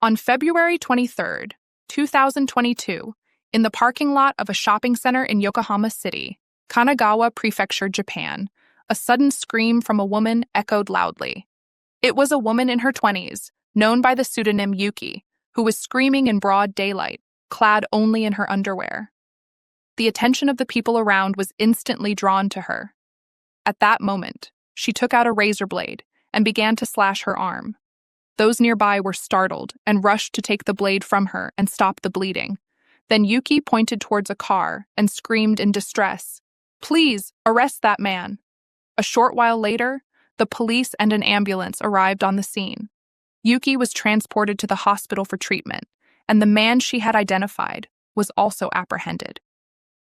On February 23, 2022, in the parking lot of a shopping center in Yokohama City, Kanagawa Prefecture, Japan, a sudden scream from a woman echoed loudly. It was a woman in her 20s, known by the pseudonym Yuki, who was screaming in broad daylight, clad only in her underwear. The attention of the people around was instantly drawn to her. At that moment, she took out a razor blade and began to slash her arm. Those nearby were startled and rushed to take the blade from her and stop the bleeding. Then Yuki pointed towards a car and screamed in distress, "Please, arrest that man." A short while later, the police and an ambulance arrived on the scene. Yuki was transported to the hospital for treatment, and the man she had identified was also apprehended.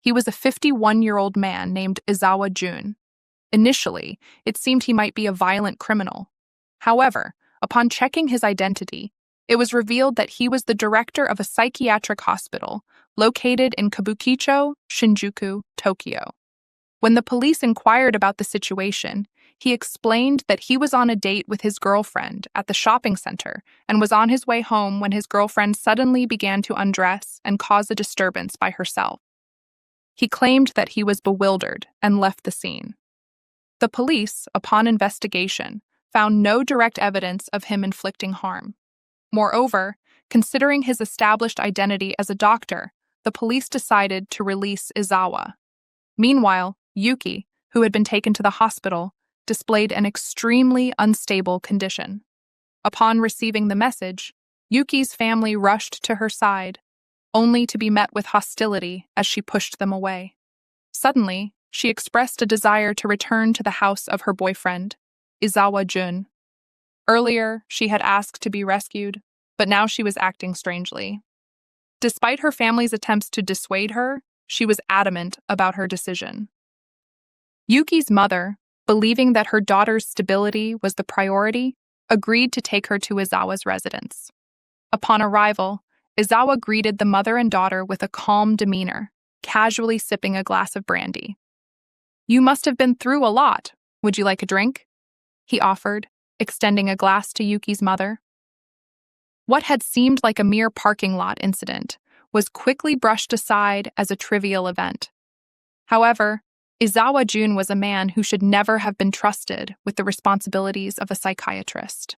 He was a 51-year-old man named Izawa Jun. Initially, it seemed he might be a violent criminal. However, upon checking his identity, it was revealed that he was the director of a psychiatric hospital located in Kabukicho, Shinjuku, Tokyo. When the police inquired about the situation, he explained that he was on a date with his girlfriend at the shopping center and was on his way home when his girlfriend suddenly began to undress and cause a disturbance by herself. He claimed that he was bewildered and left the scene. The police, upon investigation, found no direct evidence of him inflicting harm. Moreover, considering his established identity as a doctor, the police decided to release Izawa. Meanwhile, Yuki, who had been taken to the hospital, displayed an extremely unstable condition. Upon receiving the message, Yuki's family rushed to her side, only to be met with hostility as she pushed them away. Suddenly, she expressed a desire to return to the house of her boyfriend, Izawa Jun. Earlier, she had asked to be rescued, but now she was acting strangely. Despite her family's attempts to dissuade her, she was adamant about her decision. Yuki's mother, believing that her daughter's stability was the priority, agreed to take her to Izawa's residence. Upon arrival, Izawa greeted the mother and daughter with a calm demeanor, casually sipping a glass of brandy. "You must have been through a lot. Would you like a drink?" he offered, extending a glass to Yuki's mother. What had seemed like a mere parking lot incident was quickly brushed aside as a trivial event. However, Izawa Jun was a man who should never have been trusted with the responsibilities of a psychiatrist.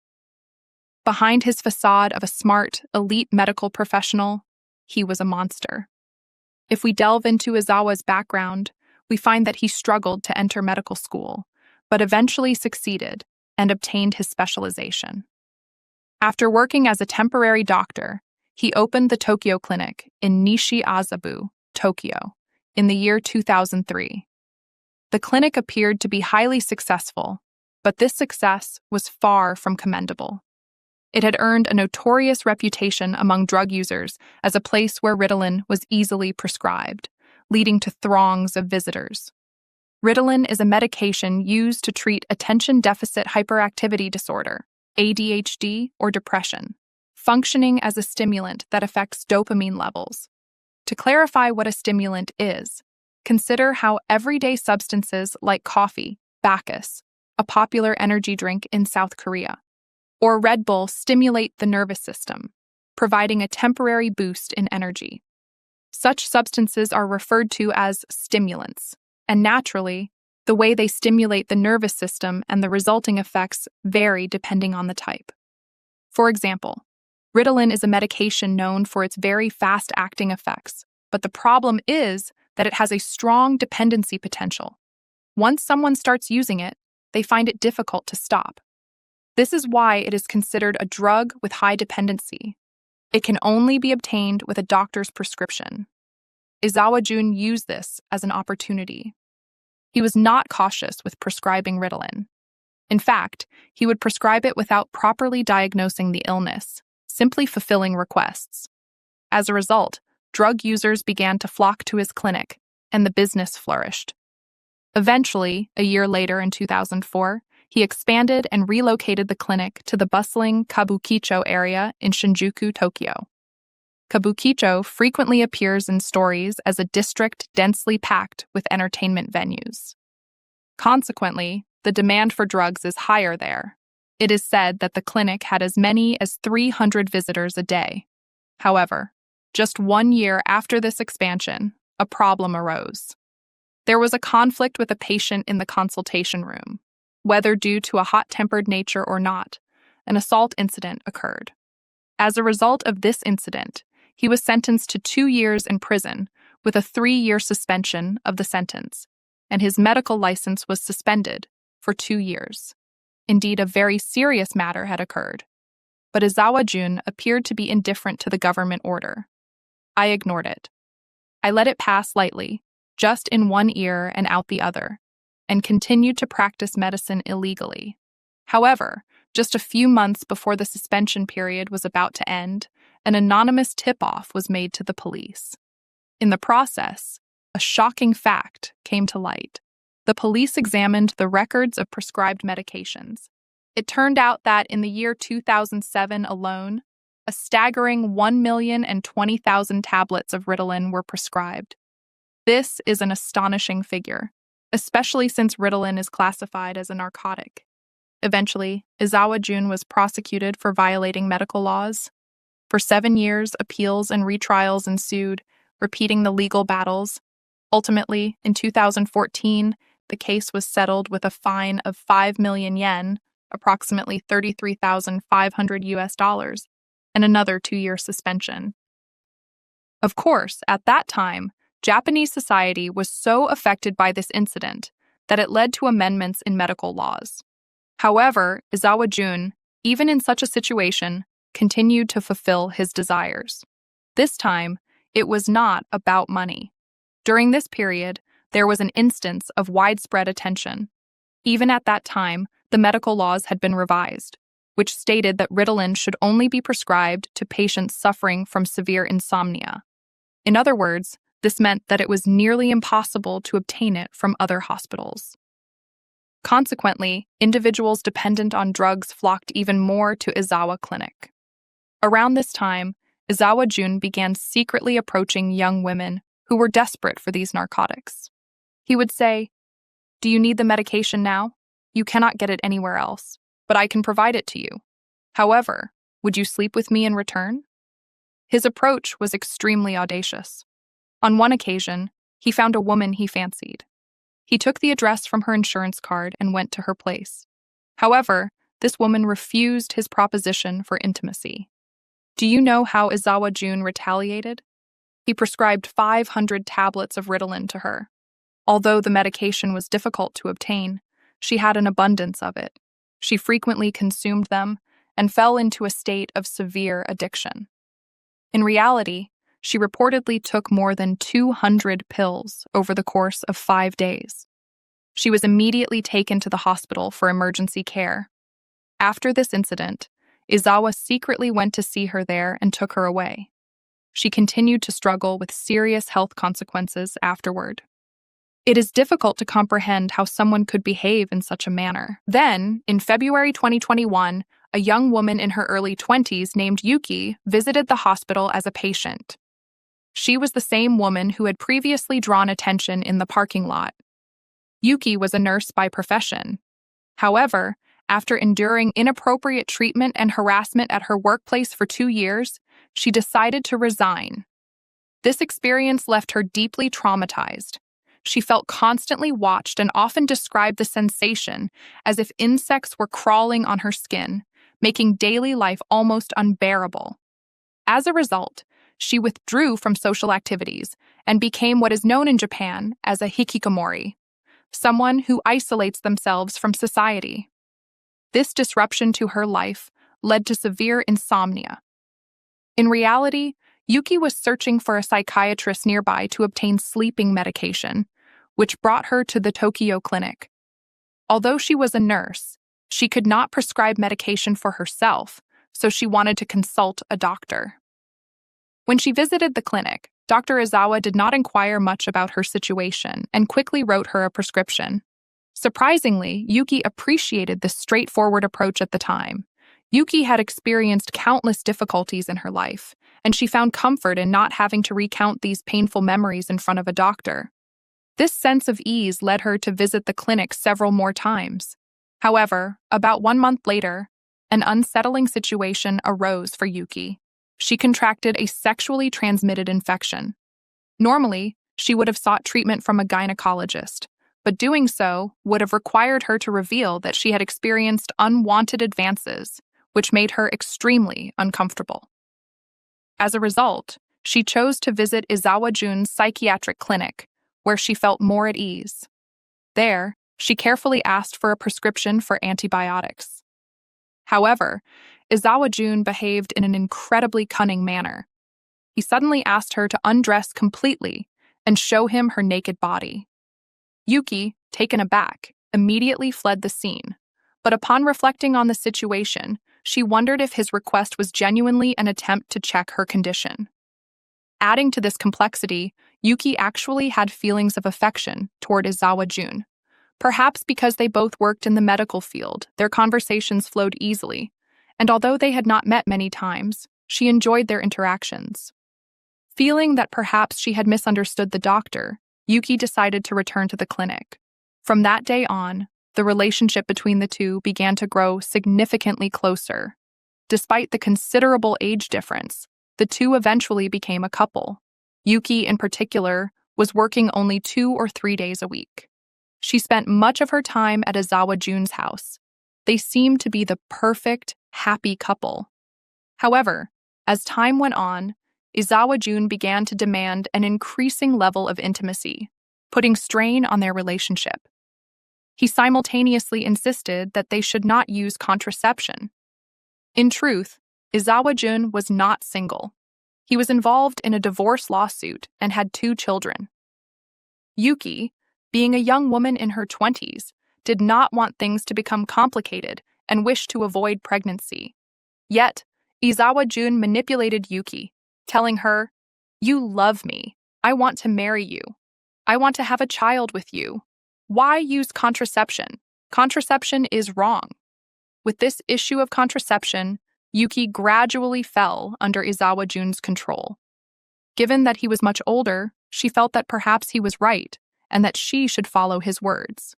Behind his facade of a smart, elite medical professional, he was a monster. If we delve into Izawa's background, we find that he struggled to enter medical school, but eventually succeeded and obtained his specialization. After working as a temporary doctor, he opened the Tokyo Clinic in Nishi-Azabu, Tokyo, in the year 2003. The clinic appeared to be highly successful, but this success was far from commendable. It had earned a notorious reputation among drug users as a place where Ritalin was easily prescribed, leading to throngs of visitors. Ritalin is a medication used to treat attention deficit hyperactivity disorder, ADHD, or depression, functioning as a stimulant that affects dopamine levels. To clarify what a stimulant is, consider how everyday substances like coffee, Bacchus, a popular energy drink in South Korea, or Red Bull stimulate the nervous system, providing a temporary boost in energy. Such substances are referred to as stimulants, and naturally, the way they stimulate the nervous system and the resulting effects vary depending on the type. For example, Ritalin is a medication known for its very fast-acting effects, but the problem is that it has a strong dependency potential. Once someone starts using it, they find it difficult to stop. This is why it is considered a drug with high dependency. It can only be obtained with a doctor's prescription. Izawa Jun used this as an opportunity. He was not cautious with prescribing Ritalin. In fact, he would prescribe it without properly diagnosing the illness, simply fulfilling requests. As a result, drug users began to flock to his clinic, and the business flourished. Eventually, a year later in 2004, he expanded and relocated the clinic to the bustling Kabukicho area in Shinjuku, Tokyo. Kabukicho frequently appears in stories as a district densely packed with entertainment venues. Consequently, the demand for drugs is higher there. It is said that the clinic had as many as 300 visitors a day. However, just 1 year after this expansion, a problem arose. There was a conflict with a patient in the consultation room. Whether due to a hot-tempered nature or not, an assault incident occurred. As a result of this incident, he was sentenced to 2 years in prison with a 3-year suspension of the sentence, and his medical license was suspended for 2 years. Indeed, a very serious matter had occurred. But Izawa Jun appeared to be indifferent to the government order. I ignored it. I let it pass lightly, just in one ear and out the other, and continued to practice medicine illegally. However, just a few months before the suspension period was about to end, an anonymous tip-off was made to the police. In the process, a shocking fact came to light. The police examined the records of prescribed medications. It turned out that in the year 2007 alone, a staggering 1,020,000 tablets of Ritalin were prescribed. This is an astonishing figure, especially since Ritalin is classified as a narcotic. Eventually, Izawa Jun was prosecuted for violating medical laws. For 7 years, appeals and retrials ensued, repeating the legal battles. Ultimately, in 2014, the case was settled with a fine of 5 million yen, approximately $33,500, and another 2-year suspension. Of course, at that time, Japanese society was so affected by this incident that it led to amendments in medical laws. However, Izawa Jun, even in such a situation, continued to fulfill his desires. This time, it was not about money. During this period, there was an instance of widespread attention. Even at that time, the medical laws had been revised, which stated that Ritalin should only be prescribed to patients suffering from severe insomnia. In other words, this meant that it was nearly impossible to obtain it from other hospitals. Consequently, individuals dependent on drugs flocked even more to Izawa Clinic. Around this time, Izawa Jun began secretly approaching young women who were desperate for these narcotics. He would say, "Do you need the medication now? You cannot get it anywhere else, but I can provide it to you. However, would you sleep with me in return?" His approach was extremely audacious. On one occasion, he found a woman he fancied. He took the address from her insurance card and went to her place. However, this woman refused his proposition for intimacy. Do you know how Izawa Jun retaliated? He prescribed 500 tablets of Ritalin to her. Although the medication was difficult to obtain, she had an abundance of it. She frequently consumed them and fell into a state of severe addiction. In reality, she reportedly took more than 200 pills over the course of 5 days. She was immediately taken to the hospital for emergency care. After this incident, Izawa secretly went to see her there and took her away. She continued to struggle with serious health consequences afterward. It is difficult to comprehend how someone could behave in such a manner. Then, in February 2021, a young woman in her early 20s named Yuki visited the hospital as a patient. She was the same woman who had previously drawn attention in the parking lot. Yuki was a nurse by profession. However, after enduring inappropriate treatment and harassment at her workplace for 2 years, she decided to resign. This experience left her deeply traumatized. She felt constantly watched and often described the sensation as if insects were crawling on her skin, making daily life almost unbearable. As a result, she withdrew from social activities and became what is known in Japan as a hikikomori, someone who isolates themselves from society. This disruption to her life led to severe insomnia. In reality, Yuki was searching for a psychiatrist nearby to obtain sleeping medication, which brought her to the Tokyo clinic. Although she was a nurse, she could not prescribe medication for herself, so she wanted to consult a doctor. When she visited the clinic, Dr. Izawa did not inquire much about her situation and quickly wrote her a prescription. Surprisingly, Yuki appreciated this straightforward approach at the time. Yuki had experienced countless difficulties in her life, and she found comfort in not having to recount these painful memories in front of a doctor. This sense of ease led her to visit the clinic several more times. However, about 1 month later, an unsettling situation arose for Yuki. She contracted a sexually transmitted infection. Normally, she would have sought treatment from a gynecologist, but doing so would have required her to reveal that she had experienced unwanted advances, which made her extremely uncomfortable. As a result, she chose to visit Izawa Jun's psychiatric clinic, where she felt more at ease. There, she carefully asked for a prescription for antibiotics. However, Izawa Jun behaved in an incredibly cunning manner. He suddenly asked her to undress completely and show him her naked body. Yuki, taken aback, immediately fled the scene, but upon reflecting on the situation, she wondered if his request was genuinely an attempt to check her condition. Adding to this complexity, Yuki actually had feelings of affection toward Izawa Jun. Perhaps because they both worked in the medical field, their conversations flowed easily, and although they had not met many times, she enjoyed their interactions. Feeling that perhaps she had misunderstood the doctor, Yuki decided to return to the clinic. From that day on, the relationship between the two began to grow significantly closer. Despite the considerable age difference, the two eventually became a couple. Yuki, in particular, was working only 2 or 3 days a week. She spent much of her time at Izawa Jun's house. They seemed to be the perfect, happy couple. However, as time went on, Izawa Jun began to demand an increasing level of intimacy, putting strain on their relationship. He simultaneously insisted that they should not use contraception. In truth, Izawa Jun was not single. He was involved in a divorce lawsuit and had 2 children. Yuki, being a young woman in her 20s, did not want things to become complicated and wished to avoid pregnancy. Yet, Izawa Jun manipulated Yuki, telling her, "You love me. I want to marry you. I want to have a child with you. Why use contraception? Contraception is wrong." With this issue of contraception, Yuki gradually fell under Izawa Jun's control. Given that he was much older, she felt that perhaps he was right and that she should follow his words.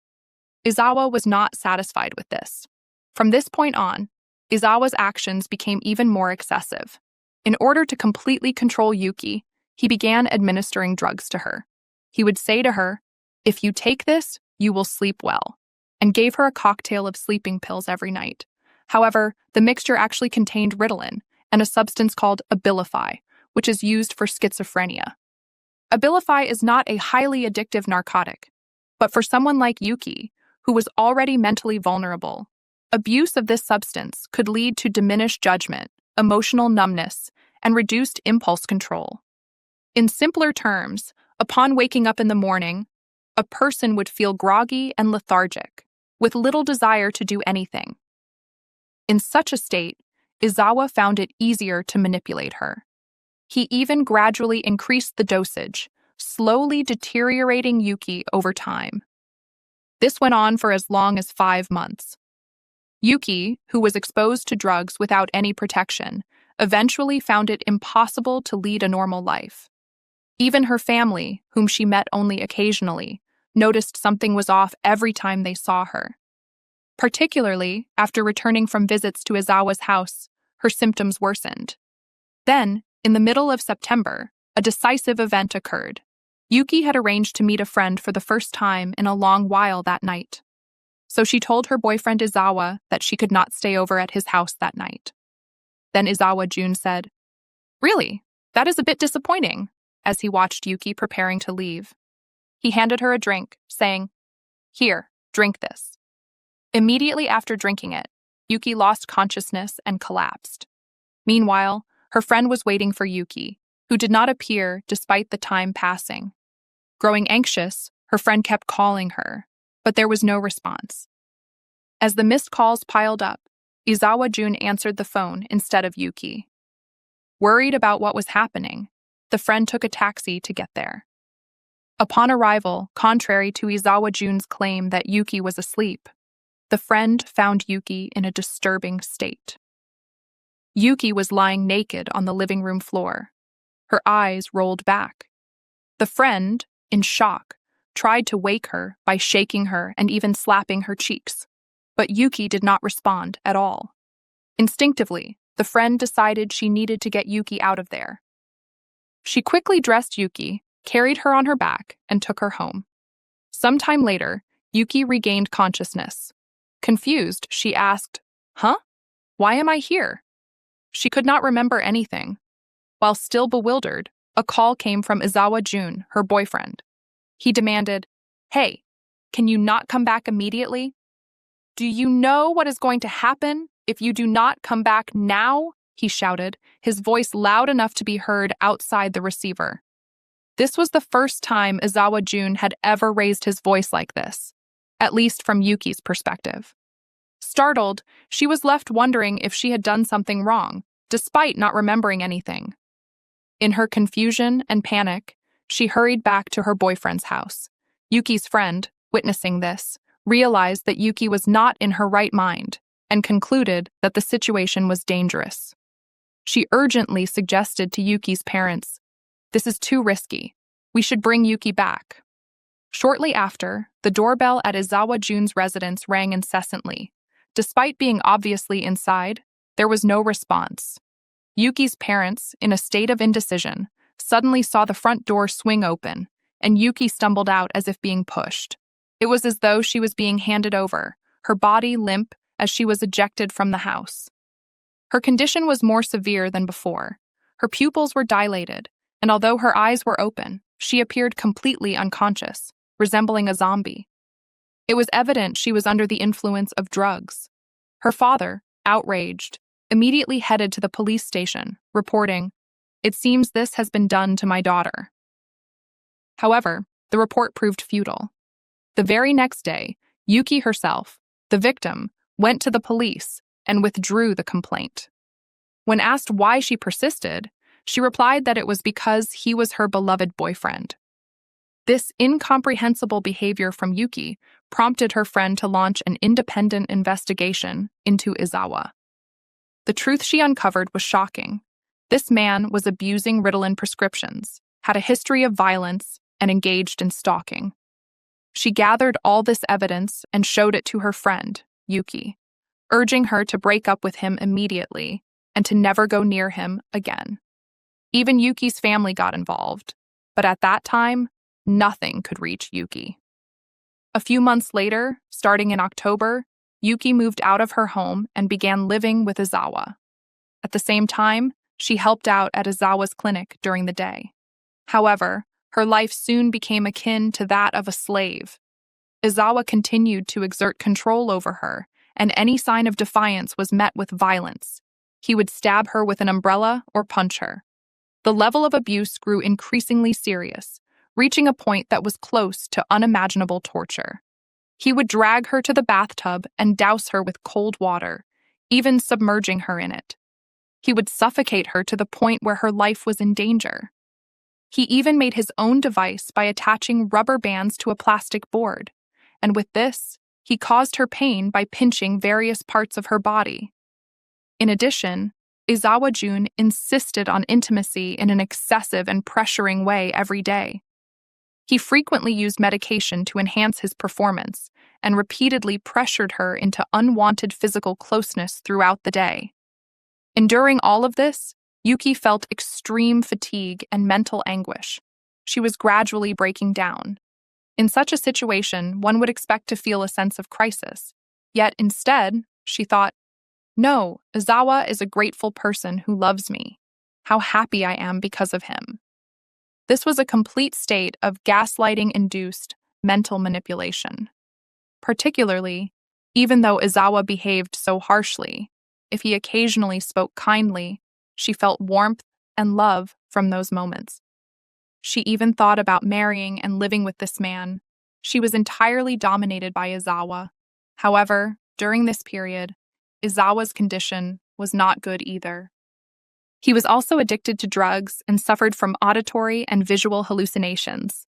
Izawa was not satisfied with this. From this point on, Izawa's actions became even more excessive. In order to completely control Yuki, he began administering drugs to her. He would say to her, "If you take this, you will sleep well," and gave her a cocktail of sleeping pills every night. However, the mixture actually contained Ritalin and a substance called Abilify, which is used for schizophrenia. Abilify is not a highly addictive narcotic, but for someone like Yuki, who was already mentally vulnerable, abuse of this substance could lead to diminished judgment, emotional numbness, and reduced impulse control. In simpler terms, upon waking up in the morning, a person would feel groggy and lethargic, with little desire to do anything. In such a state, Izawa found it easier to manipulate her. He even gradually increased the dosage, slowly deteriorating Yuki over time. This went on for as long as 5 months. Yuki, who was exposed to drugs without any protection, eventually found it impossible to lead a normal life. Even her family, whom she met only occasionally, noticed something was off every time they saw her. Particularly after returning from visits to Izawa's house, her symptoms worsened. Then, in the middle of September, a decisive event occurred. Yuki had arranged to meet a friend for the first time in a long while that night. So she told her boyfriend Izawa that she could not stay over at his house that night. Then Izawa Jun said, "Really? That is a bit disappointing," as he watched Yuki preparing to leave. He handed her a drink, saying, "Here, drink this." Immediately after drinking it, Yuki lost consciousness and collapsed. Meanwhile, her friend was waiting for Yuki, who did not appear despite the time passing. Growing anxious, her friend kept calling her, but there was no response. As the missed calls piled up, Izawa Jun answered the phone instead of Yuki. Worried about what was happening, the friend took a taxi to get there. Upon arrival, contrary to Izawa Jun's claim that Yuki was asleep, the friend found Yuki in a disturbing state. Yuki was lying naked on the living room floor. Her eyes rolled back. The friend, in shock, tried to wake her by shaking her and even slapping her cheeks, but Yuki did not respond at all. Instinctively, the friend decided she needed to get Yuki out of there. She quickly dressed Yuki, carried her on her back, and took her home. Sometime later, Yuki regained consciousness. Confused, she asked, "Huh? Why am I here?" She could not remember anything. While still bewildered, a call came from Izawa Jun, her boyfriend. He demanded, "Hey, can you not come back immediately? Do you know what is going to happen if you do not come back now?" he shouted, his voice loud enough to be heard outside the receiver. This was the first time Izawa Jun had ever raised his voice like this, at least from Yuki's perspective. Startled, she was left wondering if she had done something wrong, despite not remembering anything. In her confusion and panic, she hurried back to her boyfriend's house. Yuki's friend, witnessing this, realized that Yuki was not in her right mind and concluded that the situation was dangerous. She urgently suggested to Yuki's parents, "This is too risky. We should bring Yuki back." Shortly after, the doorbell at Izawa Jun's residence rang incessantly. Despite being obviously inside, there was no response. Yuki's parents, in a state of indecision, suddenly saw the front door swing open, and Yuki stumbled out as if being pushed. It was as though she was being handed over, her body limp as she was ejected from the house. Her condition was more severe than before. Her pupils were dilated, and although her eyes were open, she appeared completely unconscious, resembling a zombie. It was evident she was under the influence of drugs. Her father, outraged, immediately headed to the police station, reporting, "It seems this has been done to my daughter." However, the report proved futile. The very next day, Yuki herself, the victim, went to the police and withdrew the complaint. When asked why she persisted, she replied that it was because he was her beloved boyfriend. This incomprehensible behavior from Yuki prompted her friend to launch an independent investigation into Izawa. The truth she uncovered was shocking. This man was abusing Ritalin prescriptions, had a history of violence, and engaged in stalking. She gathered all this evidence and showed it to her friend, Yuki, urging her to break up with him immediately and to never go near him again. Even Yuki's family got involved, but at that time, nothing could reach Yuki. A few months later, starting in October, Yuki moved out of her home and began living with Izawa. At the same time, she helped out at Izawa's clinic during the day. However, her life soon became akin to that of a slave. Izawa continued to exert control over her, and any sign of defiance was met with violence. He would stab her with an umbrella or punch her. The level of abuse grew increasingly serious, reaching a point that was close to unimaginable torture. He would drag her to the bathtub and douse her with cold water, even submerging her in it. He would suffocate her to the point where her life was in danger. He even made his own device by attaching rubber bands to a plastic board, and with this, he caused her pain by pinching various parts of her body. In addition, Izawa Jun insisted on intimacy in an excessive and pressuring way every day. He frequently used medication to enhance his performance and repeatedly pressured her into unwanted physical closeness throughout the day. Enduring all of this, Yuki felt extreme fatigue and mental anguish. She was gradually breaking down. In such a situation, one would expect to feel a sense of crisis. Yet instead, she thought, "No, Izawa is a grateful person who loves me. How happy I am because of him." This was a complete state of gaslighting-induced mental manipulation. Particularly, even though Izawa behaved so harshly, if he occasionally spoke kindly, she felt warmth and love from those moments. She even thought about marrying and living with this man. She was entirely dominated by Izawa. However, during this period, Izawa's condition was not good either. He was also addicted to drugs and suffered from auditory and visual hallucinations.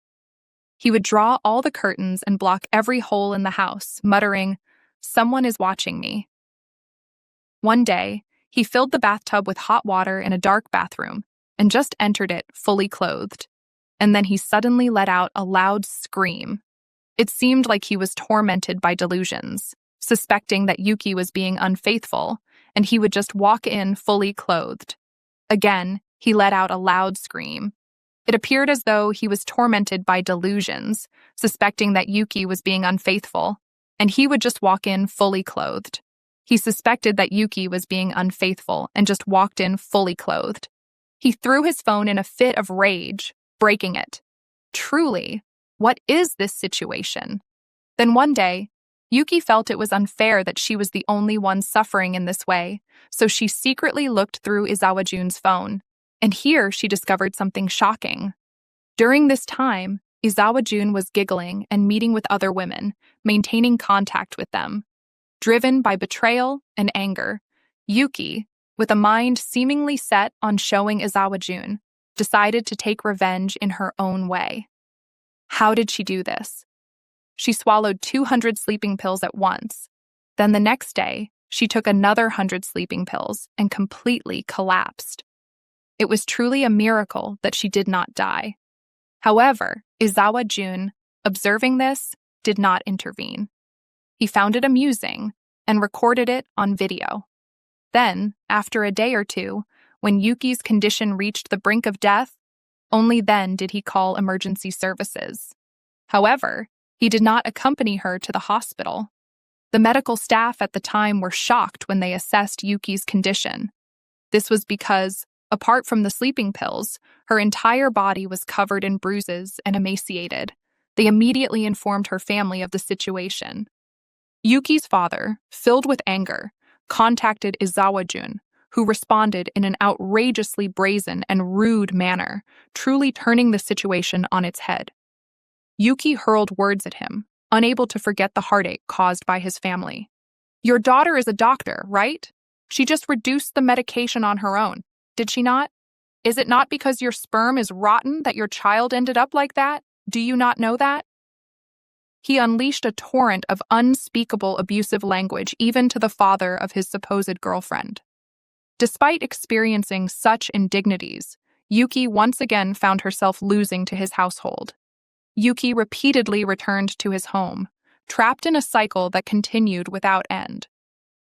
He would draw all the curtains and block every hole in the house, muttering, "Someone is watching me." One day, he filled the bathtub with hot water in a dark bathroom and just entered it fully clothed. And then he suddenly let out a loud scream. It seemed like he was tormented by delusions, suspecting that Yuki was being unfaithful, and he would just walk in fully clothed. Again, he let out a loud scream. It appeared as though he was tormented by delusions, suspecting that Yuki was being unfaithful, and he would just walk in fully clothed. He suspected that Yuki was being unfaithful and just walked in fully clothed. He threw his phone in a fit of rage, breaking it. Truly, what is this situation? Then one day, Yuki felt it was unfair that she was the only one suffering in this way, so she secretly looked through Izawa-jun's phone, and here she discovered something shocking. During this time, Izawa-jun was giggling and meeting with other women, maintaining contact with them. Driven by betrayal and anger, Yuki, with a mind seemingly set on showing Izawa-jun, decided to take revenge in her own way. How did she do this? She swallowed 200 sleeping pills at once. Then the next day, she took another 100 sleeping pills and completely collapsed. It was truly a miracle that she did not die. However, Izawa-jun, observing this, did not intervene. He found it amusing and recorded it on video. Then, after a day or two, when Yuki's condition reached the brink of death, only then did he call emergency services. However, he did not accompany her to the hospital. The medical staff at the time were shocked when they assessed Yuki's condition. This was because, apart from the sleeping pills, her entire body was covered in bruises and emaciated. They immediately informed her family of the situation. Yuki's father, filled with anger, contacted Izawa-jun, who responded in an outrageously brazen and rude manner, truly turning the situation on its head. Yuki hurled words at him, unable to forget the heartache caused by his family. "Your daughter is a doctor, right? She just reduced the medication on her own, did she not? Is it not because your sperm is rotten that your child ended up like that? Do you not know that?" He unleashed a torrent of unspeakable abusive language even to the father of his supposed girlfriend. Despite experiencing such indignities, Yuki once again found herself losing to his household. Yuki repeatedly returned to his home, trapped in a cycle that continued without end.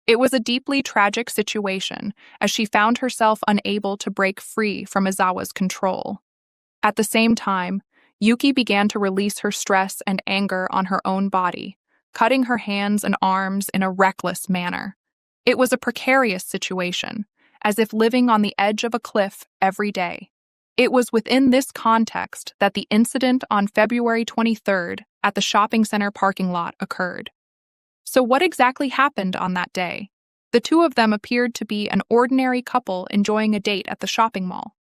It was a deeply tragic situation, as she found herself unable to break free from Izawa's control. At the same time, Yuki began to release her stress and anger on her own body, cutting her hands and arms in a reckless manner. It was a precarious situation, as if living on the edge of a cliff every day. It was within this context that the incident on February 23rd at the shopping center parking lot occurred. So what exactly happened on that day? The two of them appeared to be an ordinary couple enjoying a date at the shopping mall.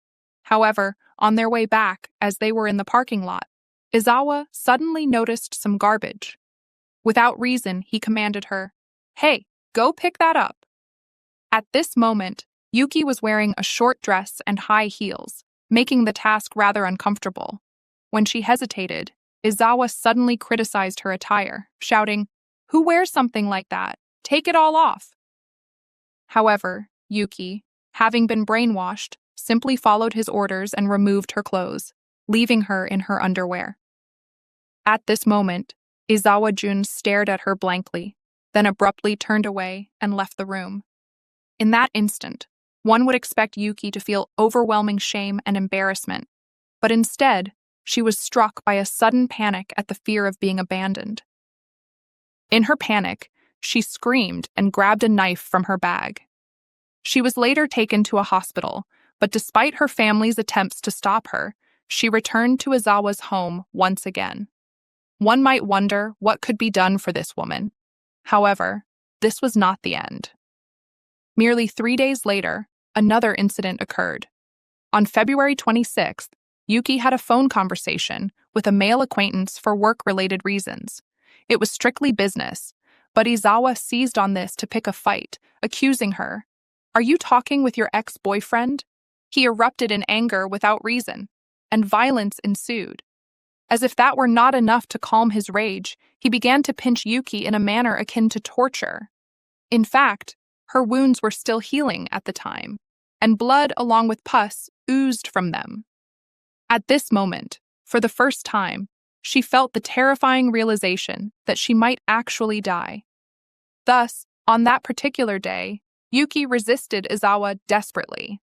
However, on their way back, as they were in the parking lot, Izawa suddenly noticed some garbage. Without reason, he commanded her, "Hey, go pick that up." At this moment, Yuki was wearing a short dress and high heels, making the task rather uncomfortable. When she hesitated, Izawa suddenly criticized her attire, shouting, "Who wears something like that? Take it all off." However, Yuki, having been brainwashed, simply followed his orders and removed her clothes, leaving her in her underwear. At this moment, Izawa-jun stared at her blankly, then abruptly turned away and left the room. In that instant, one would expect Yuki to feel overwhelming shame and embarrassment, but instead, she was struck by a sudden panic at the fear of being abandoned. In her panic, she screamed and grabbed a knife from her bag. She was later taken to a hospital, but despite her family's attempts to stop her, she returned to Izawa's home once again. One might wonder what could be done for this woman. However, this was not the end. Merely 3 days later, another incident occurred. On February 26th, Yuki had a phone conversation with a male acquaintance for work-related reasons. It was strictly business, but Izawa seized on this to pick a fight, accusing her, "Are you talking with your ex-boyfriend?" He erupted in anger without reason, and violence ensued. As if that were not enough to calm his rage, he began to pinch Yuki in a manner akin to torture. In fact, her wounds were still healing at the time, and blood along with pus oozed from them. At this moment, for the first time, she felt the terrifying realization that she might actually die. Thus, on that particular day, Yuki resisted Izawa desperately.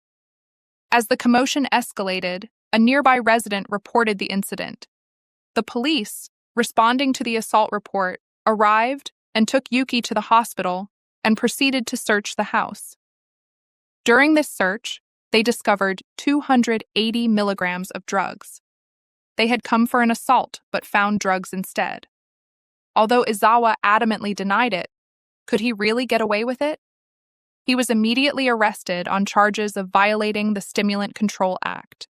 As the commotion escalated, a nearby resident reported the incident. The police, responding to the assault report, arrived and took Yuki to the hospital and proceeded to search the house. During this search, they discovered 280 milligrams of drugs. They had come for an assault but found drugs instead. Although Izawa adamantly denied it, could he really get away with it? He was immediately arrested on charges of violating the Stimulant Control Act.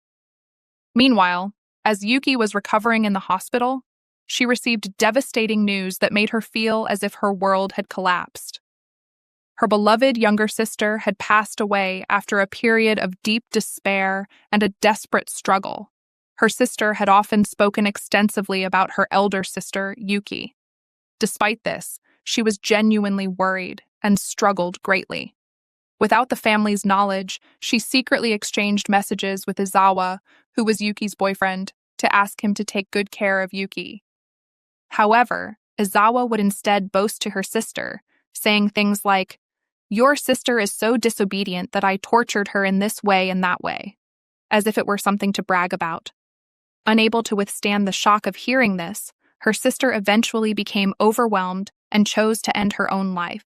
Meanwhile, as Yuki was recovering in the hospital, she received devastating news that made her feel as if her world had collapsed. Her beloved younger sister had passed away after a period of deep despair and a desperate struggle. Her sister had often spoken extensively about her elder sister, Yuki. Despite this, she was genuinely worried and struggled greatly. Without the family's knowledge, she secretly exchanged messages with Izawa, who was Yuki's boyfriend, to ask him to take good care of Yuki. However, Izawa would instead boast to her sister, saying things like, "Your sister is so disobedient that I tortured her in this way and that way," as if it were something to brag about. Unable to withstand the shock of hearing this, her sister eventually became overwhelmed and chose to end her own life.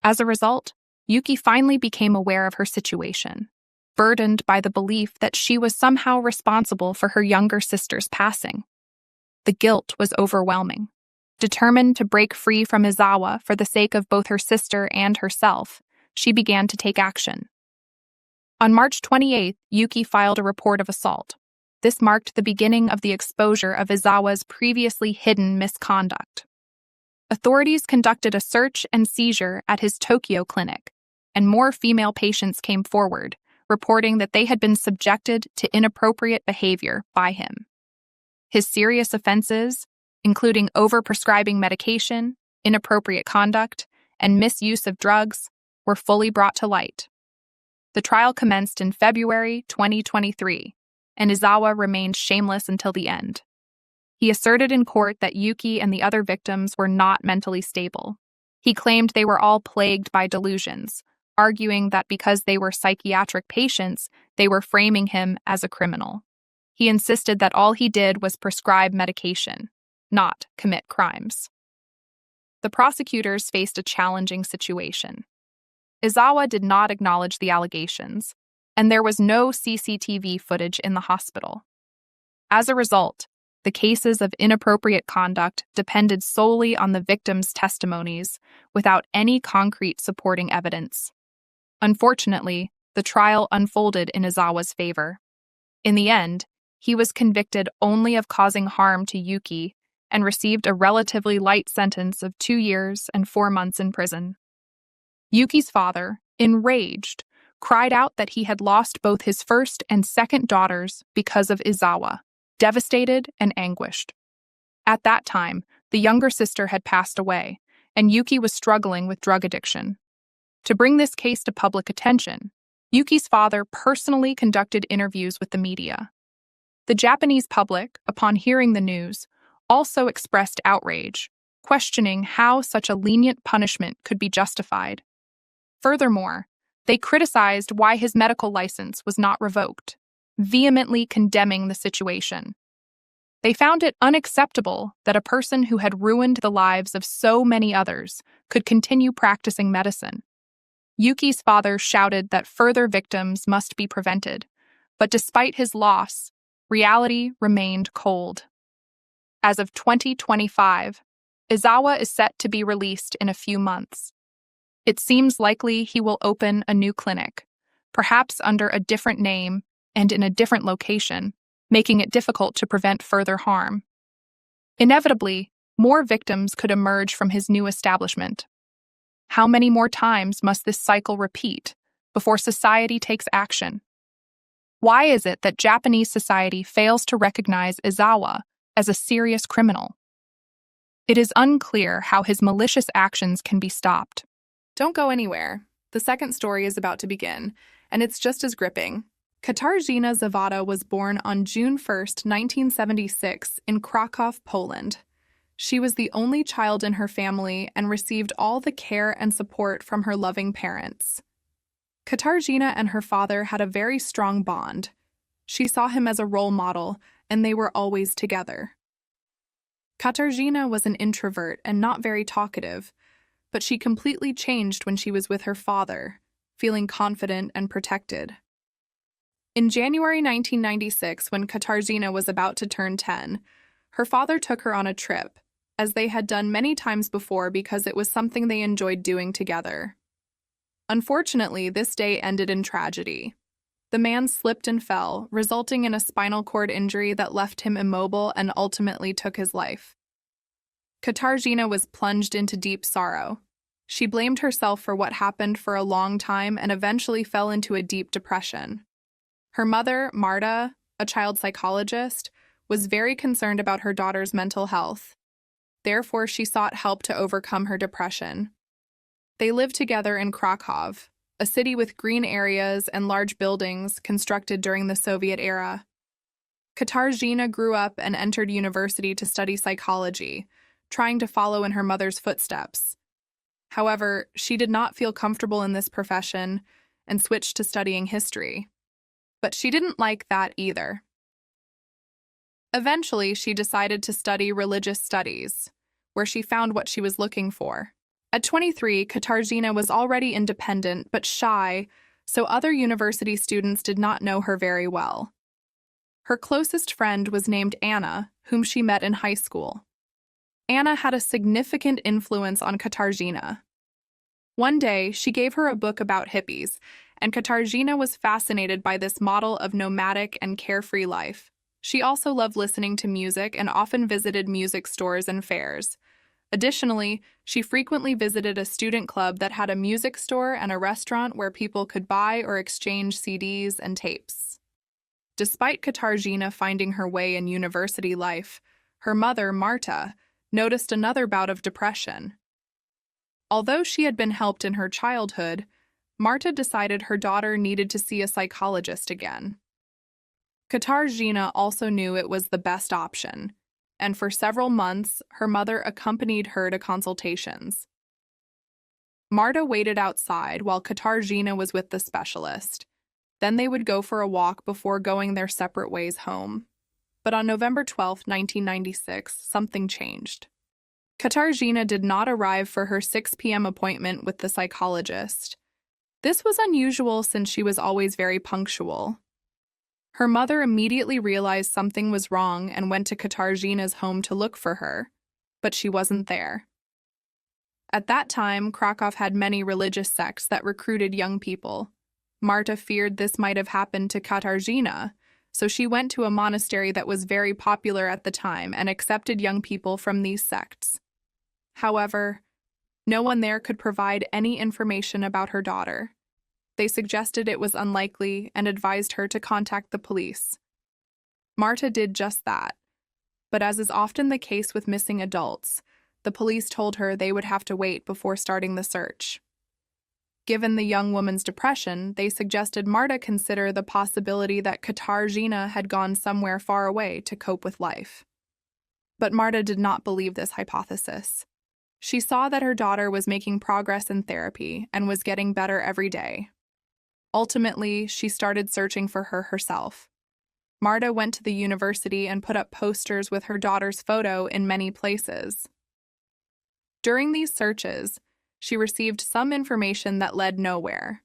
As a result, Yuki finally became aware of her situation, burdened by the belief that she was somehow responsible for her younger sister's passing. The guilt was overwhelming. Determined to break free from Izawa for the sake of both her sister and herself, she began to take action. On March 28th, Yuki filed a report of assault. This marked the beginning of the exposure of Izawa's previously hidden misconduct. Authorities conducted a search and seizure at his Tokyo clinic, and more female patients came forward, reporting that they had been subjected to inappropriate behavior by him. His serious offenses, including overprescribing medication, inappropriate conduct, and misuse of drugs, were fully brought to light. The trial commenced in February 2023, and Izawa remained shameless until the end. He asserted in court that Yuki and the other victims were not mentally stable. He claimed they were all plagued by delusions, arguing that because they were psychiatric patients, they were framing him as a criminal. He insisted that all he did was prescribe medication, not commit crimes. The prosecutors faced a challenging situation. Izawa did not acknowledge the allegations, and there was no CCTV footage in the hospital. As a result, the cases of inappropriate conduct depended solely on the victims' testimonies, without any concrete supporting evidence. Unfortunately, the trial unfolded in Izawa's favor. In the end, he was convicted only of causing harm to Yuki and received a relatively light sentence of 2 years and 4 months in prison. Yuki's father, enraged, cried out that he had lost both his first and second daughters because of Izawa, devastated and anguished. At that time, the younger sister had passed away, and Yuki was struggling with drug addiction. To bring this case to public attention, Yuki's father personally conducted interviews with the media. The Japanese public, upon hearing the news, also expressed outrage, questioning how such a lenient punishment could be justified. Furthermore, they criticized why his medical license was not revoked, vehemently condemning the situation. They found it unacceptable that a person who had ruined the lives of so many others could continue practicing medicine. Yuki's father shouted that further victims must be prevented, but despite his loss, reality remained cold. As of 2025, Izawa is set to be released in a few months. It seems likely he will open a new clinic, perhaps under a different name and in a different location, making it difficult to prevent further harm. Inevitably, more victims could emerge from his new establishment. How many more times must this cycle repeat before society takes action? Why is it that Japanese society fails to recognize Izawa as a serious criminal? It is unclear how his malicious actions can be stopped. Don't go anywhere. The second story is about to begin, and it's just as gripping. Katarzyna Zawada was born on June 1, 1976, in Kraków, Poland. She was the only child in her family and received all the care and support from her loving parents. Katarzyna and her father had a very strong bond. She saw him as a role model, and they were always together. Katarzyna was an introvert and not very talkative, but she completely changed when she was with her father, feeling confident and protected. In January 1996, when Katarzyna was about to turn 10, her father took her on a trip, as they had done many times before because it was something they enjoyed doing together. Unfortunately, this day ended in tragedy. The man slipped and fell, resulting in a spinal cord injury that left him immobile and ultimately took his life. Katarzyna was plunged into deep sorrow. She blamed herself for what happened for a long time and eventually fell into a deep depression. Her mother, Marta, a child psychologist, was very concerned about her daughter's mental health. Therefore, she sought help to overcome her depression. They lived together in Krakow, a city with green areas and large buildings constructed during the Soviet era. Katarzyna grew up and entered university to study psychology, trying to follow in her mother's footsteps. However, she did not feel comfortable in this profession and switched to studying history. But she didn't like that either. Eventually, she decided to study religious studies, where she found what she was looking for. At 23, Katarzyna was already independent but shy, so other university students did not know her very well. Her closest friend was named Anna, whom she met in high school. Anna had a significant influence on Katarzyna. One day, she gave her a book about hippies, and Katarzyna was fascinated by this model of nomadic and carefree life. She also loved listening to music and often visited music stores and fairs. Additionally, she frequently visited a student club that had a music store and a restaurant where people could buy or exchange CDs and tapes. Despite Katarzyna finding her way in university life, her mother, Marta, noticed another bout of depression. Although she had been helped in her childhood, Marta decided her daughter needed to see a psychologist again. Katarzyna also knew it was the best option, and for several months, her mother accompanied her to consultations. Marta waited outside while Katarzyna was with the specialist. Then they would go for a walk before going their separate ways home. But on November 12, 1996, something changed. Katarzyna did not arrive for her 6 p.m. appointment with the psychologist. This was unusual since she was always very punctual. Her mother immediately realized something was wrong and went to Katarzyna's home to look for her, but she wasn't there. At that time, Krakow had many religious sects that recruited young people. Marta feared this might have happened to Katarzyna, so she went to a monastery that was very popular at the time and accepted young people from these sects. However, no one there could provide any information about her daughter. They suggested it was unlikely and advised her to contact the police. Marta did just that, but as is often the case with missing adults, the police told her they would have to wait before starting the search. Given the young woman's depression, they suggested Marta consider the possibility that Katarzyna had gone somewhere far away to cope with life. But Marta did not believe this hypothesis. She saw that her daughter was making progress in therapy and was getting better every day. Ultimately, she started searching for her herself. Marta went to the university and put up posters with her daughter's photo in many places. During these searches, she received some information that led nowhere.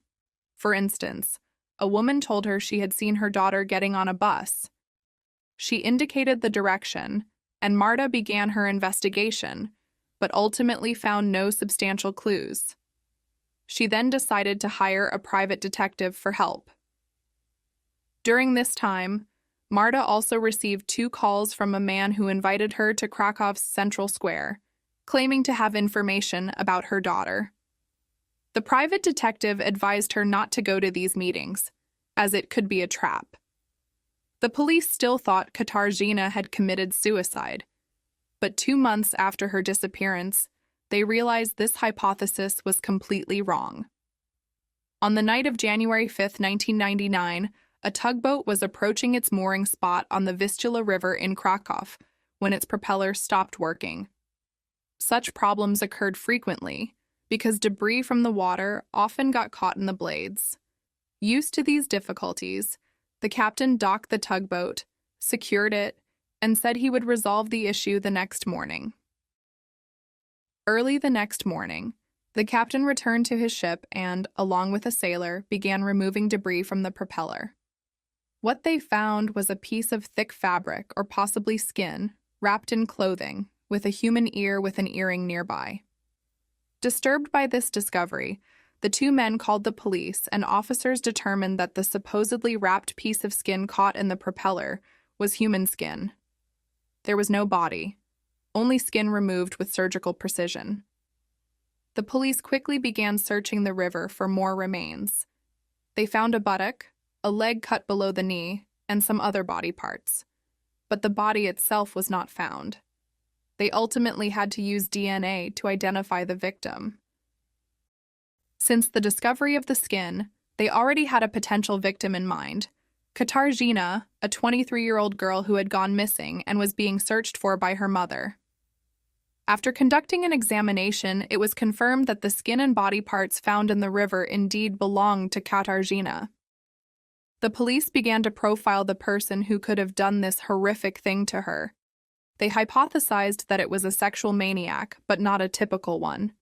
For instance, a woman told her she had seen her daughter getting on a bus. She indicated the direction, and Marta began her investigation, but ultimately found no substantial clues. She then decided to hire a private detective for help. During this time, Marta also received 2 calls from a man who invited her to Krakow's Central Square, claiming to have information about her daughter. The private detective advised her not to go to these meetings, as it could be a trap. The police still thought Katarzyna had committed suicide, but 2 months after her disappearance, they realized this hypothesis was completely wrong. On the night of January 5, 1999, a tugboat was approaching its mooring spot on the Vistula River in Krakow when its propeller stopped working. Such problems occurred frequently because debris from the water often got caught in the blades. Used to these difficulties, the captain docked the tugboat, secured it, and said he would resolve the issue the next morning. Early the next morning, the captain returned to his ship and, along with a sailor, began removing debris from the propeller. What they found was a piece of thick fabric, or possibly skin, wrapped in clothing, with a human ear with an earring nearby. Disturbed by this discovery, the two men called the police, and officers determined that the supposedly wrapped piece of skin caught in the propeller was human skin. There was no body, only skin removed with surgical precision. The police quickly began searching the river for more remains. They found a buttock, a leg cut below the knee, and some other body parts. But the body itself was not found. They ultimately had to use DNA to identify the victim. Since the discovery of the skin, they already had a potential victim in mind: Katarzyna, a 23-year-old girl who had gone missing and was being searched for by her mother. After conducting an examination, it was confirmed that the skin and body parts found in the river indeed belonged to Katarzyna. The police began to profile the person who could have done this horrific thing to her. They hypothesized that it was a sexual maniac, but not a typical one.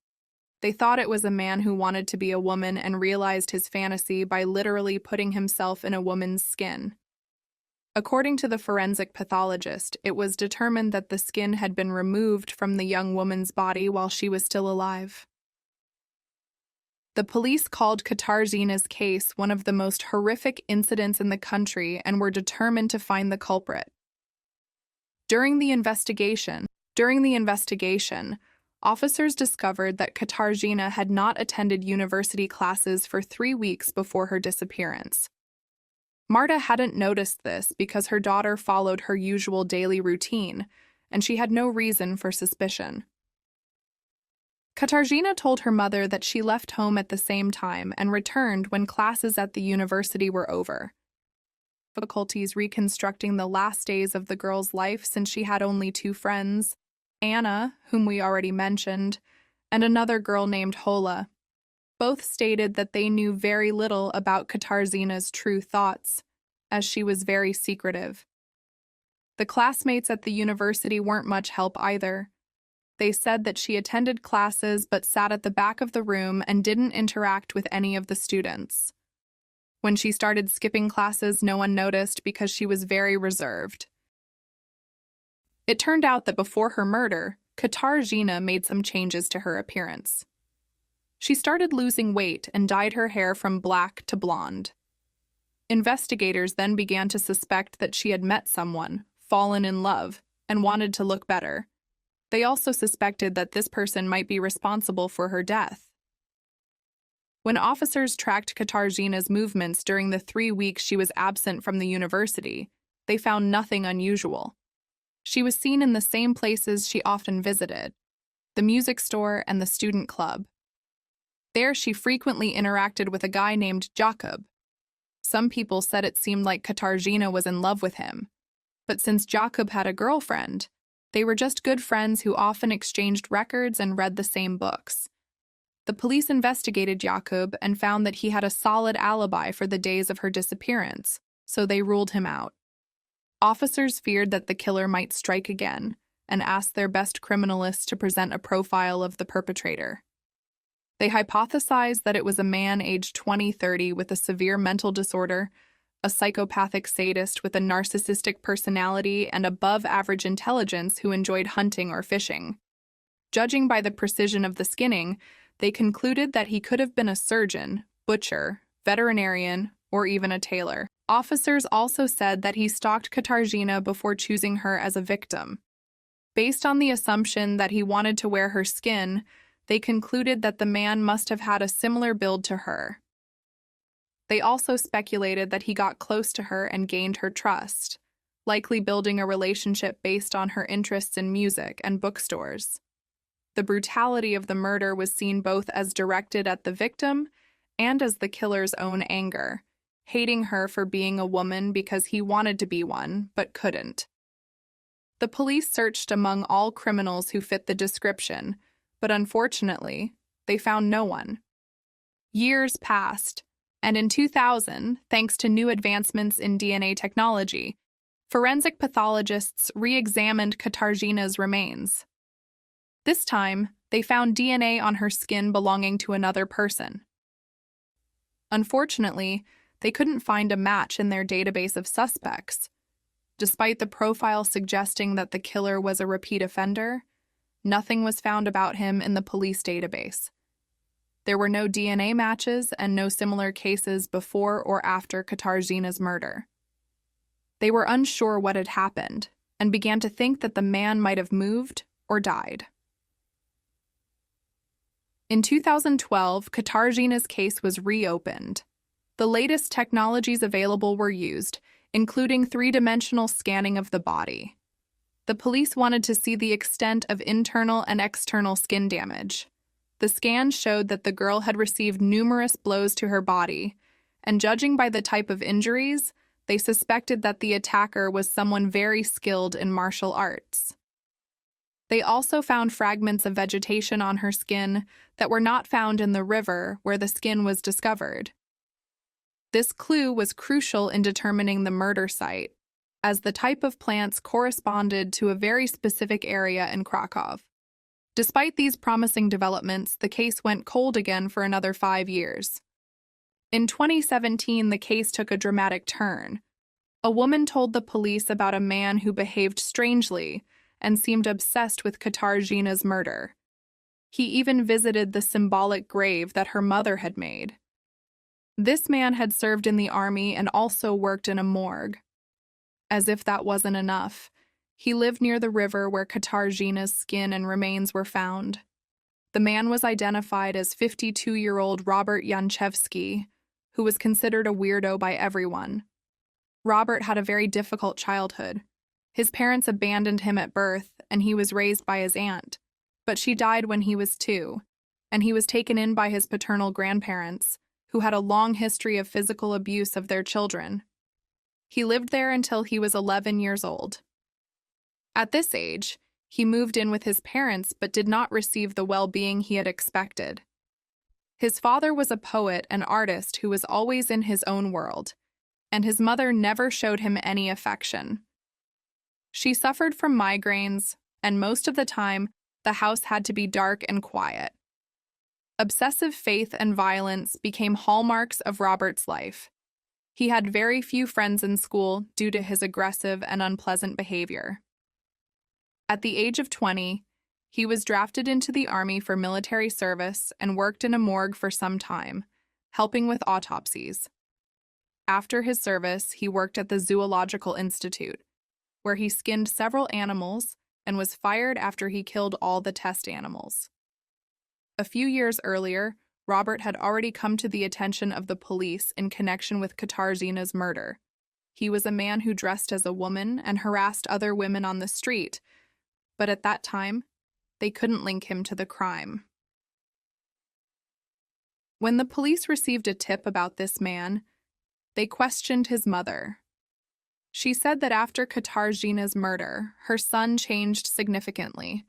They thought it was a man who wanted to be a woman and realized his fantasy by literally putting himself in a woman's skin. According to the forensic pathologist, it was determined that the skin had been removed from the young woman's body while she was still alive. The police called Katarzyna's case one of the most horrific incidents in the country and were determined to find the culprit. During the investigation, officers discovered that Katarzyna had not attended university classes for 3 weeks before her disappearance. Marta hadn't noticed this because her daughter followed her usual daily routine, and she had no reason for suspicion. Katarzyna told her mother that she left home at the same time and returned when classes at the university were over. Difficulties reconstructing the last days of the girl's life since she had only 2 friends, Anna, whom we already mentioned, and another girl named Hola. Both stated that they knew very little about Katarzyna's true thoughts, as she was very secretive. The classmates at the university weren't much help either. They said that she attended classes but sat at the back of the room and didn't interact with any of the students. When she started skipping classes, no one noticed because she was very reserved. It turned out that before her murder, Katarzyna made some changes to her appearance. She started losing weight and dyed her hair from black to blonde. Investigators then began to suspect that she had met someone, fallen in love, and wanted to look better. They also suspected that this person might be responsible for her death. When officers tracked Katarzyna's movements during the 3 weeks she was absent from the university, they found nothing unusual. She was seen in the same places she often visited: the music store and the student club. There she frequently interacted with a guy named Jakob. Some people said it seemed like Katarzyna was in love with him, but since Jakob had a girlfriend, they were just good friends who often exchanged records and read the same books. The police investigated Jakob and found that he had a solid alibi for the days of her disappearance, so they ruled him out. Officers feared that the killer might strike again and asked their best criminalists to present a profile of the perpetrator. They hypothesized that it was a man aged 20-30 with a severe mental disorder, a psychopathic sadist with a narcissistic personality and above-average intelligence who enjoyed hunting or fishing. Judging by the precision of the skinning, they concluded that he could have been a surgeon, butcher, veterinarian, or even a tailor. Officers also said that he stalked Katarzyna before choosing her as a victim. Based on the assumption that he wanted to wear her skin, they concluded that the man must have had a similar build to her. They also speculated that he got close to her and gained her trust, likely building a relationship based on her interests in music and bookstores. The brutality of the murder was seen both as directed at the victim and as the killer's own anger, hating her for being a woman because he wanted to be one but couldn't. The police searched among all criminals who fit the description, but unfortunately, they found no one. Years passed, and in 2000, thanks to new advancements in DNA technology, forensic pathologists re-examined Katarzyna's remains. This time, they found DNA on her skin belonging to another person. Unfortunately, they couldn't find a match in their database of suspects. Despite the profile suggesting that the killer was a repeat offender, nothing was found about him in the police database. There were no DNA matches and no similar cases before or after Katarzyna's murder. They were unsure what had happened and began to think that the man might have moved or died. In 2012, Katarzyna's case was reopened. The latest technologies available were used, including three-dimensional scanning of the body. The police wanted to see the extent of internal and external skin damage. The scan showed that the girl had received numerous blows to her body, and judging by the type of injuries, they suspected that the attacker was someone very skilled in martial arts. They also found fragments of vegetation on her skin that were not found in the river where the skin was discovered. This clue was crucial in determining the murder site, as the type of plants corresponded to a very specific area in Krakow. Despite these promising developments, the case went cold again for another 5 years. In 2017, the case took a dramatic turn. A woman told the police about a man who behaved strangely and seemed obsessed with Katarzyna's murder. He even visited the symbolic grave that her mother had made. This man had served in the army and also worked in a morgue. As if that wasn't enough, he lived near the river where Katarzyna's skin and remains were found. The man was identified as 52-year-old Robert Janczewski, who was considered a weirdo by everyone. Robert had a very difficult childhood. His parents abandoned him at birth, and he was raised by his aunt. But she died when he was 2, and he was taken in by his paternal grandparents, who had a long history of physical abuse of their children. He lived there until he was 11 years old. At this age, he moved in with his parents but did not receive the well-being he had expected. His father was a poet and artist who was always in his own world, and his mother never showed him any affection. She suffered from migraines, and most of the time, the house had to be dark and quiet. Obsessive faith and violence became hallmarks of Robert's life. He had very few friends in school due to his aggressive and unpleasant behavior. At the age of 20, he was drafted into the army for military service and worked in a morgue for some time, helping with autopsies. After his service, he worked at the Zoological Institute, where he skinned several animals and was fired after he killed all the test animals. A few years earlier, Robert had already come to the attention of the police in connection with Katarzyna's murder. He was a man who dressed as a woman and harassed other women on the street, but at that time, they couldn't link him to the crime. When the police received a tip about this man, they questioned his mother. She said that after Katarzyna's murder, her son changed significantly.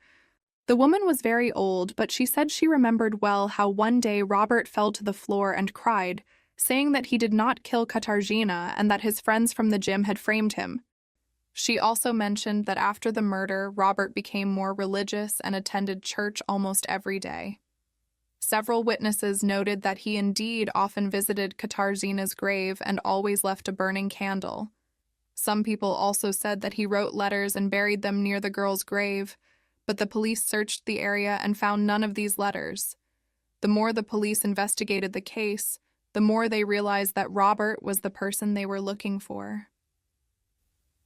The woman was very old, but she said she remembered well how one day Robert fell to the floor and cried, saying that he did not kill Katarzyna and that his friends from the gym had framed him. She also mentioned that after the murder, Robert became more religious and attended church almost every day. Several witnesses noted that he indeed often visited Katarzyna's grave and always left a burning candle. Some people also said that he wrote letters and buried them near the girl's grave, but the police searched the area and found none of these letters. The more the police investigated the case, the more they realized that Robert was the person they were looking for.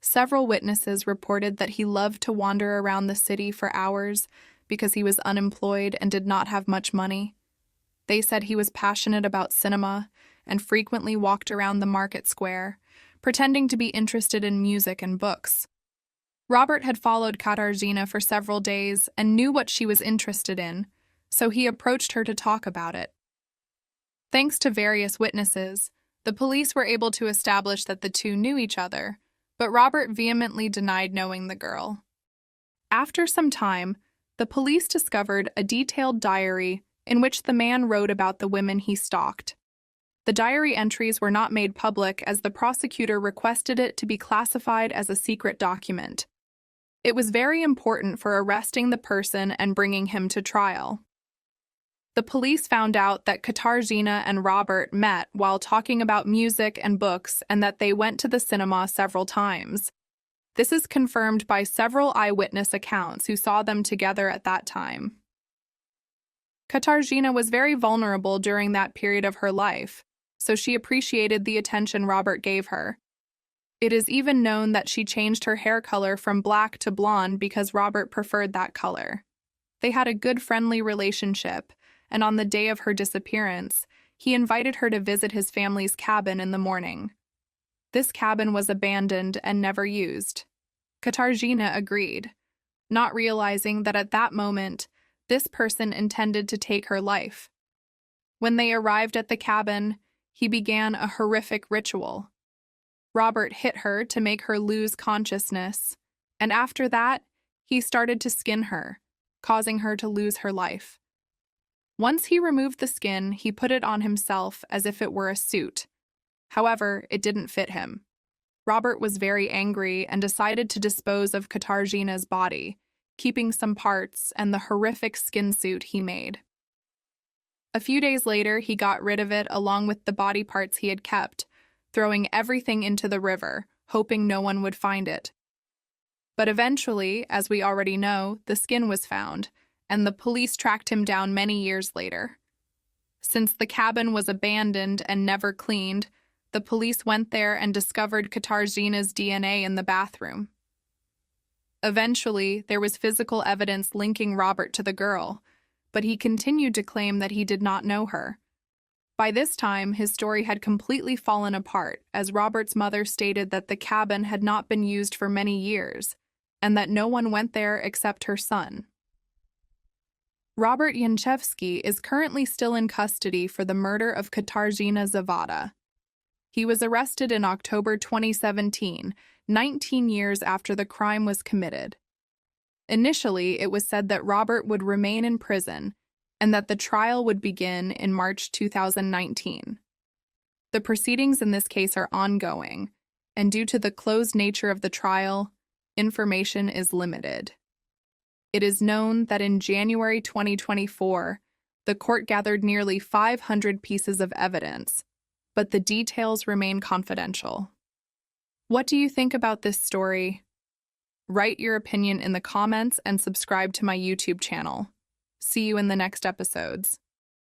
Several witnesses reported that he loved to wander around the city for hours because he was unemployed and did not have much money. They said he was passionate about cinema and frequently walked around the market square, pretending to be interested in music and books. Robert had followed Katarzyna for several days and knew what she was interested in, so he approached her to talk about it. Thanks to various witnesses, the police were able to establish that the two knew each other, but Robert vehemently denied knowing the girl. After some time, the police discovered a detailed diary in which the man wrote about the women he stalked. The diary entries were not made public as the prosecutor requested it to be classified as a secret document. It was very important for arresting the person and bringing him to trial. The police found out that Katarzyna and Robert met while talking about music and books and that they went to the cinema several times. This is confirmed by several eyewitness accounts who saw them together at that time. Katarzyna was very vulnerable during that period of her life, so she appreciated the attention Robert gave her. It is even known that she changed her hair color from black to blonde because Robert preferred that color. They had a good friendly relationship, and on the day of her disappearance, he invited her to visit his family's cabin in the morning. This cabin was abandoned and never used. Katarzyna agreed, not realizing that at that moment, this person intended to take her life. When they arrived at the cabin, he began a horrific ritual. Robert hit her to make her lose consciousness, and after that, he started to skin her, causing her to lose her life. Once he removed the skin, he put it on himself as if it were a suit. However, it didn't fit him. Robert was very angry and decided to dispose of Katarzyna's body, keeping some parts and the horrific skin suit he made. A few days later, he got rid of it along with the body parts he had kept, throwing everything into the river, hoping no one would find it. But eventually, as we already know, the skin was found, and the police tracked him down many years later. Since the cabin was abandoned and never cleaned, the police went there and discovered Katarzyna's DNA in the bathroom. Eventually, there was physical evidence linking Robert to the girl, but he continued to claim that he did not know her. By this time, his story had completely fallen apart, as Robert's mother stated that the cabin had not been used for many years, and that no one went there except her son. Robert Janczewski is currently still in custody for the murder of Katarzyna Zawada. He was arrested in October 2017, 19 years after the crime was committed. Initially, it was said that Robert would remain in prison and that the trial would begin in March 2019. The proceedings in this case are ongoing, and due to the closed nature of the trial, information is limited. It is known that in January 2024, the court gathered nearly 500 pieces of evidence, but the details remain confidential. What do you think about this story? Write your opinion in the comments and subscribe to my YouTube channel. See you in the next episodes.